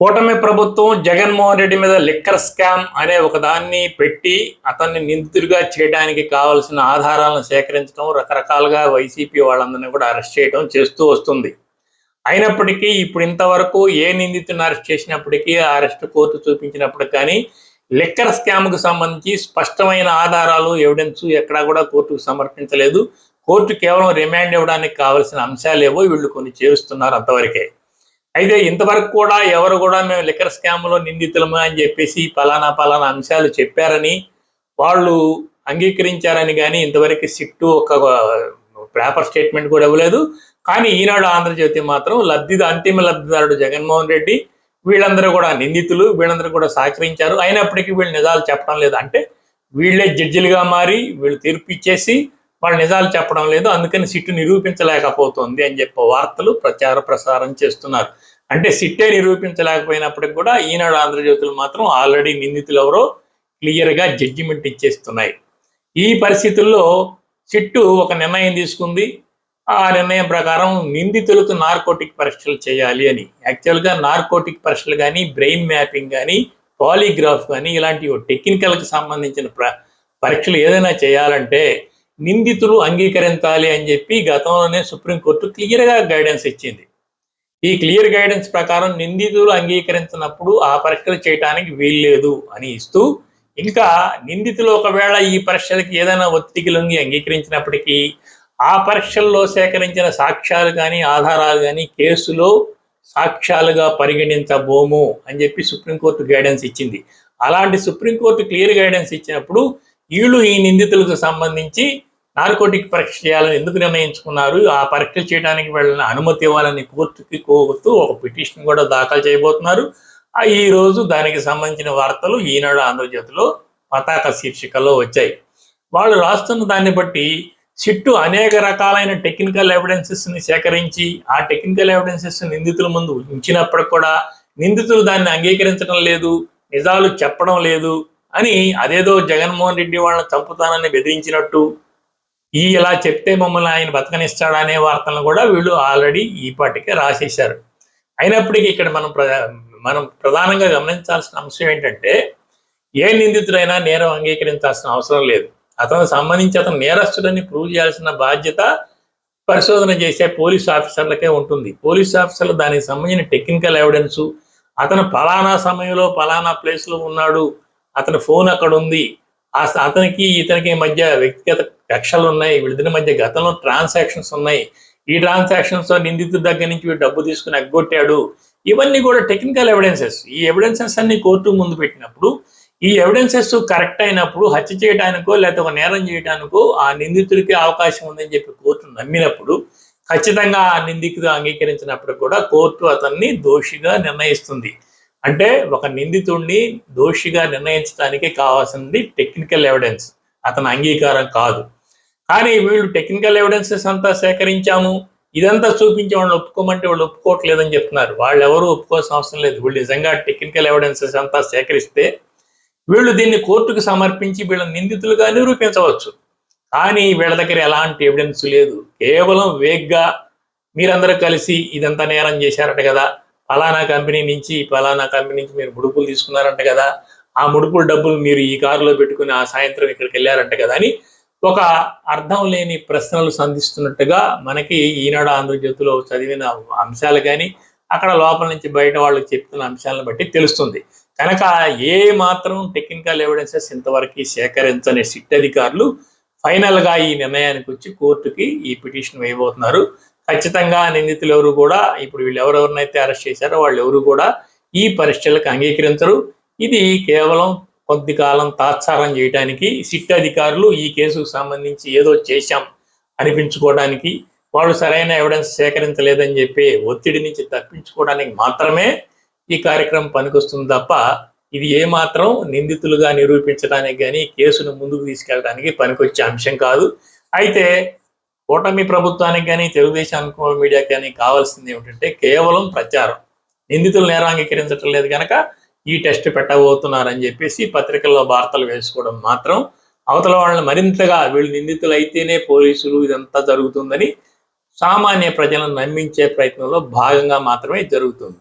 కూటమి ప్రభుత్వం జగన్మోహన్ రెడ్డి మీద లిక్కర్ స్కామ్ అనే ఒక దాన్ని పెట్టి అతన్ని నిందితుడిగా చేయడానికి కావలసిన ఆధారాలను సేకరించడం, రకరకాలుగా వైసీపీ వాళ్ళందరినీ కూడా అరెస్ట్ చేయడం చేస్తూ వస్తుంది. అయినప్పటికీ ఇప్పుడు ఇంతవరకు ఏ నిందితుడిని అరెస్ట్ చేసినప్పటికీ ఆ అరెస్ట్ కోర్టు చూపించినప్పటికీ కానీ లిక్కర్ స్కామ్కు సంబంధించి స్పష్టమైన ఆధారాలు, ఎవిడెన్స్ ఎక్కడా కూడా కోర్టుకు సమర్పించలేదు. కోర్టు కేవలం రిమాండ్ ఇవ్వడానికి కావలసిన అంశాలేవో వీళ్ళు కొన్ని చేస్తున్నారు అంతవరకే. అయితే ఇంతవరకు కూడా ఎవరు కూడా మేము లిక్కర్ స్కామ్లో నిందితులమా అని చెప్పేసి పలానా అంశాలు చెప్పారని వాళ్ళు అంగీకరించారని కానీ ఇంతవరకు సిట్టు ఒక పేపర్ స్టేట్మెంట్ కూడా ఇవ్వలేదు. కానీ ఈనాడు ఆంధ్రజ్యోతి మాత్రం అంతిమ లబ్ధిదారుడు జగన్మోహన్ రెడ్డి, వీళ్ళందరూ కూడా నిందితులు, వీళ్ళందరూ కూడా సహకరించారు, అయినప్పటికీ వీళ్ళు నిజాలు చెప్పడం లేదు. అంటే వీళ్ళే జడ్జిలుగా మారి వీళ్ళు తీర్పు ఇచ్చేసి వాళ్ళు నిజాలు చెప్పడం లేదు, అందుకని సిట్టు నిరూపించలేకపోతుంది అని చెప్పి వార్తలు ప్రసారం చేస్తున్నారు. అంటే సిట్టే నిరూపించలేకపోయినప్పటికి కూడా ఈనాడు ఆంధ్రజ్యోతులు మాత్రం ఆల్రెడీ నిందితులు ఎవరో క్లియర్గా జడ్జిమెంట్ ఇచ్చేస్తున్నాయి. ఈ పరిస్థితుల్లో సిట్టు ఒక నిర్ణయం తీసుకుంది. ఆ నిర్ణయం ప్రకారం నిందితులకు నార్కోటిక్ పరీక్షలు చేయాలి అని. యాక్చువల్గా నార్కోటిక్ పరీక్షలు కానీ, బ్రెయిన్ మ్యాపింగ్ కానీ, పాలిగ్రాఫ్ కానీ ఇలాంటి టెక్నికల్కి సంబంధించిన పరీక్షలు ఏదైనా చేయాలంటే నిందితులు అంగీకరించాలి అని చెప్పి గతంలోనే సుప్రీంకోర్టు క్లియర్గా గైడెన్స్ ఇచ్చింది. ఈ క్లియర్ గైడెన్స్ ప్రకారం నిందితులు అంగీకరించినప్పుడు ఆ పరీక్షలు చేయడానికి వీల్లేదు అని ఇస్తూ, ఇంకా నిందితులు ఒకవేళ ఈ పరీక్షలకి ఏదైనా ఒత్తిడికి లొంగి అంగీకరించినప్పటికీ ఆ పరీక్షల్లో సేకరించిన సాక్ష్యాలు కానీ, ఆధారాలు కానీ కేసులో సాక్ష్యాలుగా పరిగణించబోము అని చెప్పి సుప్రీంకోర్టు గైడెన్స్ ఇచ్చింది. అలాంటి సుప్రీంకోర్టు క్లియర్ గైడెన్స్ ఇచ్చినప్పుడు వీళ్ళు ఈ నిందితులకు సంబంధించి నార్కోటిక్ పరీక్ష చేయాలని ఎందుకు నిర్ణయించుకున్నారు, ఆ పరీక్షలు చేయడానికి వెళ్ళిన అనుమతి ఇవ్వాలని కోర్టుకి కోరుతూ ఒక పిటిషన్ కూడా దాఖలు చేయబోతున్నారు. ఈ రోజు దానికి సంబంధించిన వార్తలు ఈనాడు ఆంధ్రజ్యోతిలో పతాక శీర్షికలో వచ్చాయి. వాళ్ళు రాస్తున్న దాన్ని బట్టి సిట్టు అనేక రకాలైన టెక్నికల్ ఎవిడెన్సెస్ని సేకరించి ఆ టెక్నికల్ ఎవిడెన్సెస్ నిందితుల ముందు ఉంచినప్పటికి కూడా నిందితులు దాన్ని అంగీకరించడం లేదు, నిజాలు చెప్పడం లేదు అని అదేదో జగన్మోహన్ రెడ్డి వాళ్ళని చంపుతానని బెదిరించినట్టు, ఇలా చెప్తే మమ్మల్ని ఆయన బతకనిస్తాడనే వార్తలను కూడా వీళ్ళు ఆల్రెడీ ఈపాటికే రాసేశారు. అయినప్పటికీ ఇక్కడ మనం ప్రధానంగా గమనించాల్సిన అంశం ఏంటంటే, ఏ నిందితుడైనా నేరం అంగీకరించాల్సిన అవసరం లేదు. అతను సంబంధించి అతను నేరస్తుడని ప్రూవ్ చేయాల్సిన బాధ్యత పరిశోధన చేసే పోలీస్ ఆఫీసర్లకే ఉంటుంది. పోలీస్ ఆఫీసర్లు దానికి సంబంధించిన టెక్నికల్ ఎవిడెన్స్, అతను ఫలానా సమయంలో ఫలానా ప్లేస్లో ఉన్నాడు, అతని ఫోన్ అక్కడ ఉంది, అతనికి ఇతనికి మధ్య వ్యక్తిగత కక్షలు ఉన్నాయి, వీళ్ళిద్దరి మధ్య గతంలో ట్రాన్సాక్షన్స్ ఉన్నాయి, ఈ ట్రాన్సాక్షన్స్ నిందితుడి దగ్గర నుంచి వీడు డబ్బు తీసుకుని ఎగ్గొట్టాడు, ఇవన్నీ కూడా టెక్నికల్ ఎవిడెన్సెస్. ఈ ఎవిడెన్సెస్ అన్ని కోర్టు ముందు పెట్టినప్పుడు ఈ ఎవిడెన్సెస్ కరెక్ట్ అయినప్పుడు హత్య చేయడానికో లేకపోతే ఒక నేరం చేయడానికో ఆ నిందితుడికి అవకాశం ఉందని చెప్పి కోర్టు నమ్మినప్పుడు ఖచ్చితంగా ఆ నిందితుడు అంగీకరించినప్పుడు కూడా కోర్టు అతన్ని దోషిగా నిర్ణయిస్తుంది. అంటే ఒక నిందితుడిని దోషిగా నిర్ణయించడానికి కావాల్సింది టెక్నికల్ ఎవిడెన్స్, అతని అంగీకారం కాదు. కానీ వీళ్ళు టెక్నికల్ ఎవిడెన్సెస్ అంతా సేకరించాము, ఇదంతా చూపించి వాళ్ళు ఒప్పుకోమంటే వాళ్ళు ఒప్పుకోవట్లేదని చెప్తున్నారు. వాళ్ళు ఎవరు ఒప్పుకోవాల్సిన అవసరం లేదు. వీళ్ళు నిజంగా టెక్నికల్ ఎవిడెన్సెస్ అంతా సేకరిస్తే వీళ్ళు దీన్ని కోర్టుకు సమర్పించి వీళ్ళ నిందితులుగా నిరూపించవచ్చు. కానీ వీళ్ళ దగ్గర ఎలాంటి ఎవిడెన్స్ లేదు. కేవలం వేగ్గా మీరందరూ కలిసి ఇదంతా నేరం చేశారట కదా, ఫలానా కంపెనీ నుంచి మీరు ముడుపులు తీసుకున్నారంట కదా, ఆ ముడుపుల డబ్బులు మీరు ఈ కారులో పెట్టుకుని ఆ సాయంత్రం ఇక్కడికి వెళ్ళారంట కదా అని ఒక అర్థం లేని ప్రశ్నలు సంధిస్తున్నట్టుగా మనకి ఈనాడు ఆంధ్రజ్యోతిలో చదివిన అంశాలు కానీ అక్కడ లోపల నుంచి బయట వాళ్ళకి చెప్తున్న అంశాలను బట్టి తెలుస్తుంది. కనుక ఏ మాత్రం టెక్నికల్ ఎవిడెన్సెస్ ఇంతవరకు సేకరించని సిట్ అధికారులు ఫైనల్గా ఈ నిర్ణయానికి వచ్చి కోర్టుకి ఈ పిటిషన్ వేయబోతున్నారు. ఖచ్చితంగా నిందితులు ఎవరు కూడా ఇప్పుడు వీళ్ళు ఎవరెవరినైతే అరెస్ట్ చేశారో వాళ్ళు ఎవరు కూడా ఈ పరీక్షలకు అంగీకరించరు. ఇది కేవలం కొద్ది కాలం తాత్సారం చేయడానికి సిట్ అధికారులు ఈ కేసుకు సంబంధించి ఏదో చేశాం అనిపించుకోవడానికి, వాళ్ళు సరైన ఎవిడెన్స్ సేకరించలేదని చెప్పి ఒత్తిడి నుంచి తప్పించుకోవడానికి మాత్రమే ఈ కార్యక్రమం పనికొస్తుంది తప్ప ఇది ఏమాత్రం నిందితులుగా నిరూపించడానికి కానీ కేసును ముందుకు తీసుకెళ్ళడానికి పనికొచ్చే అంశం కాదు. అయితే కూటమి ప్రభుత్వానికి కానీ తెలుగుదేశం అనుకూల మీడియాకి కానీ కావాల్సింది ఏమిటంటే కేవలం ప్రచారం. నిందితులు నేరం అంగీకరించటం లేదు కనుక ఈ టెస్ట్ పెట్టబోతున్నారని చెప్పేసి పత్రికల్లో వార్తలు వేసుకోవడం మాత్రం అవతల వాళ్ళని మరింతగా వీళ్ళు నిందితులు అయితేనే పోలీసులు ఇదంతా జరుగుతుందని సామాన్య ప్రజలను నమ్మించే ప్రయత్నంలో భాగంగా మాత్రమే జరుగుతుంది.